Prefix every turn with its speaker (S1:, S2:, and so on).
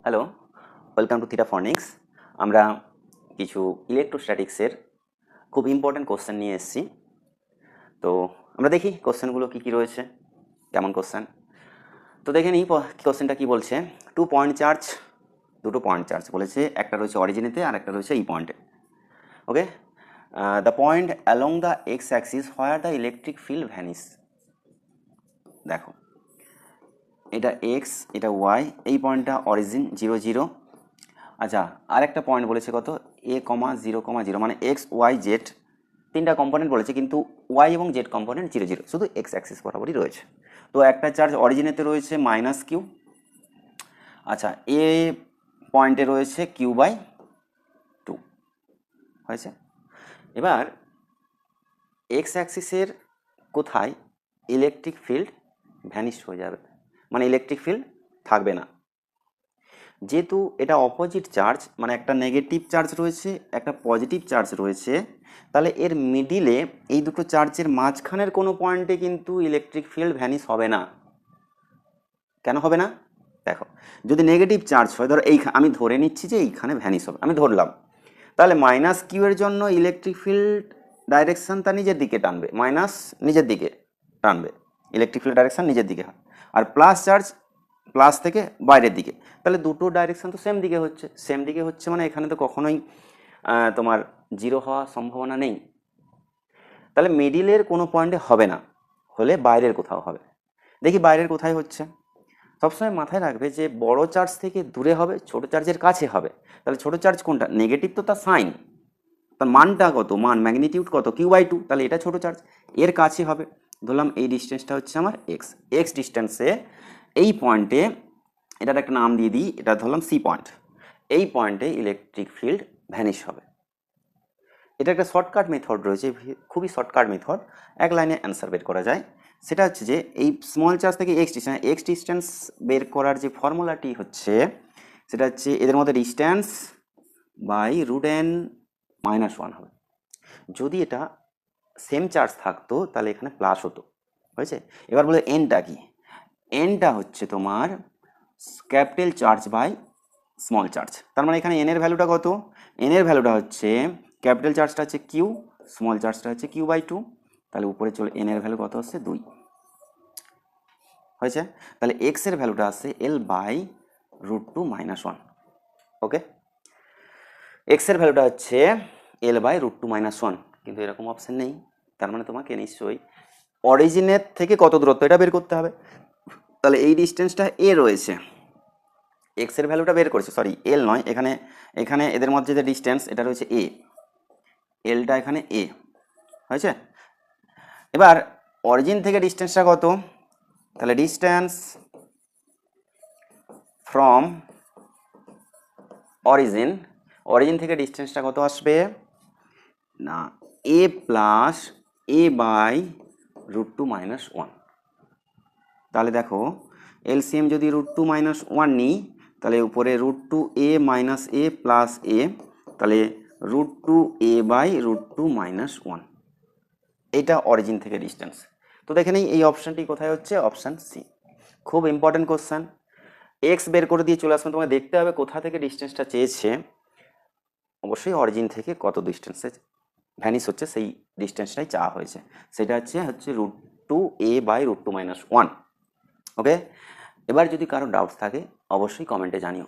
S1: Hello, welcome to theta ফনিক্স। আমরা কিছু ইলেকট্রোস্ট্যাটিক্সের খুব ইম্পর্ট্যান্ট কোশ্চেন নিয়ে এসেছি। তো আমরা দেখি কোশ্চেনগুলো কী কী রয়েছে, কেমন কোশ্চেন। তো দেখে নিই কোশ্চেনটা কী বলছে। দুটো পয়েন্ট চার্জ বলেছে, একটা রয়েছে অরিজিনেতে আর একটা রয়েছে এই পয়েন্টে। Okay, the point along the X axis where the electric field vanishes. দেখো, এটা এক্স, এটা ওয়াই, এই পয়েন্টটা অরিজিন 0 0। আচ্ছা, আর একটা পয়েন্ট বলেছে কত, a,0,0 মানে এক্স ওয়াই জেড তিনটা কম্পোনেন্ট বলেছে, কিন্তু ওয়াই এবং জেড কম্পোনেন্ট 0 0, শুধু এক্স অ্যাক্সিস বরাবরই রয়েছে। তো একটা চার্জ অরিজিনেতে রয়েছে -q। আচ্ছা, এ পয়েন্টে রয়েছে q/2 হয়েছে। এবার এক্স অ্যাক্সিসের কোথায় ইলেকট্রিক ফিল্ড ভ্যানিশ হয়ে যাবে, মানে ইলেকট্রিক ফিল্ড থাকবে না। যেহেতু এটা অপোজিট চার্জ, মানে একটা নেগেটিভ চার্জ রয়েছে, একটা পজিটিভ চার্জ রয়েছে, তাহলে এর মিডিলে এই দুটো চার্জের মাঝখানের কোনো পয়েন্টে কিন্তু ইলেকট্রিক ফিল্ড ভ্যানিশ হবে না। কেন হবে না? দেখো, যদি নেগেটিভ চার্জ হয়, ধরো আমি ধরে নিচ্ছি যে এইখানে ভ্যানিশ হবে, আমি ধরলাম, তাহলে -q এর জন্য ইলেকট্রিক ফিল্ড ডাইরেকশান তার নিজের দিকে টানবে, নিজের দিকে টানবে, ইলেকট্রিক ফিল্ড ডাইরেকশান নিজের দিকে হয়। আর প্লাস চার্জ প্লাস থেকে বাইরের দিকে, তাহলে দুটো ডাইরেকশান তো সেম দিকে হচ্ছে, মানে এখানে তো কখনোই তোমার জিরো হওয়ার সম্ভাবনা নেই। তাহলে মিডিলের কোনো পয়েন্টে হবে না, হলে বাইরের কোথাও হবে। দেখি বাইরের কোথায় হচ্ছে। সবসময় মাথায় রাখবে যে বড় চার্জ থেকে দূরে হবে, ছোট চার্জের কাছে হবে। তাহলে ছোট চার্জ কোনটা? নেগেটিভ তো তার সাইন, তার মানটা কত, ম্যাগনিটিউড কত, q/2, তাহলে এটা ছোট চার্জ, এর কাছে হবে। ধরলাম এই ডিস্টেন্সটা হচ্ছে আমার এক্স ডিস্টেন্সে এই পয়েন্টে, এটার একটা নাম দিয়ে দিই, এটা ধরলাম সি পয়েন্ট। এই পয়েন্টে ইলেকট্রিক ফিল্ড ভ্যানিশ হবে। এটা একটা শর্টকাট মেথড রয়েছে, খুবই শর্টকাট মেথড, এক লাইনে অ্যান্সার বের করা যায়। সেটা হচ্ছে যে এই স্মল চার্জ থেকে এক্স ডিস্টেন্স বের করার যে ফর্মুলাটি হচ্ছে, সেটা হচ্ছে এদের মধ্যে ডিস্টেন্স বাই √n-1 হবে। যদি এটা সেম চার্জ থাকতো তাহলে এখানে প্লাস হতো, হয়েছে। এবার বলে এনটা কি? এনটা হচ্ছে তোমার capital charge by small charge. তার মানে এখানে এন এর ভ্যালুটা কত? এন এর ভ্যালুটা হচ্ছে, ক্যাপিটাল চার্জটা হচ্ছে কিউ, স্মল চার্জটা হচ্ছে q/2, তাহলে উপরে চলে এন এর ভ্যালু কত হচ্ছে 2, হয়েছে। তাহলে এক্স এর ভ্যালুটা আসছে L/√2-1। ওকে, এক্স এর ভ্যালুটা হচ্ছে L/√2-1, কিন্তু এরকম অপশন নেই। তার মানে তোমাকে নিশ্চয়ই অরিজিনের থেকে কত দূরত্ব এটা বের করতে হবে। তাহলে এই ডিস্টেন্সটা এ রয়েছে, এক্স এর ভ্যালুটা বের করেছে, সরি এল নয়, এখানে এদের মধ্যে যে ডিস্টেন্স এটা রয়েছে এ, এলটা এখানে এ, হয়েছে। এবার অরিজিন থেকে ডিস্টেন্সটা কত? তাহলে ডিস্টেন্স ফ্রম অরিজিন থেকে ডিস্টেন্সটা কত আসবে না, a+a/√2-1। তাহলে দেখো, এলসিএম যদি √2-1 নিই, তাহলে উপরে √2a - a প্লাস a, তাহলে √2a/√2-1, এটা অরিজিন থেকে ডিস্টেন্স। তো দেখে নেই এই অপশানটি কোথায় হচ্ছে, অপশান সি। খুব ইম্পর্টেন্ট কোশ্চেন। এক্স বের করে দিয়ে চলে আসবে, তোমাকে দেখতে হবে কোথা থেকে ডিস্টেন্সটা চেয়েছে, অবশ্যই অরিজিন থেকে কত ডিস্টেন্সে ভ্যানিশ হচ্ছে সেই ডিস্টেন্সটাই চাওয়া হয়েছে, সেটা হচ্ছে √2a/√2-1। ওকে, এবার যদি কারো ডাউটস থাকে অবশ্যই কমেন্টে জানিও।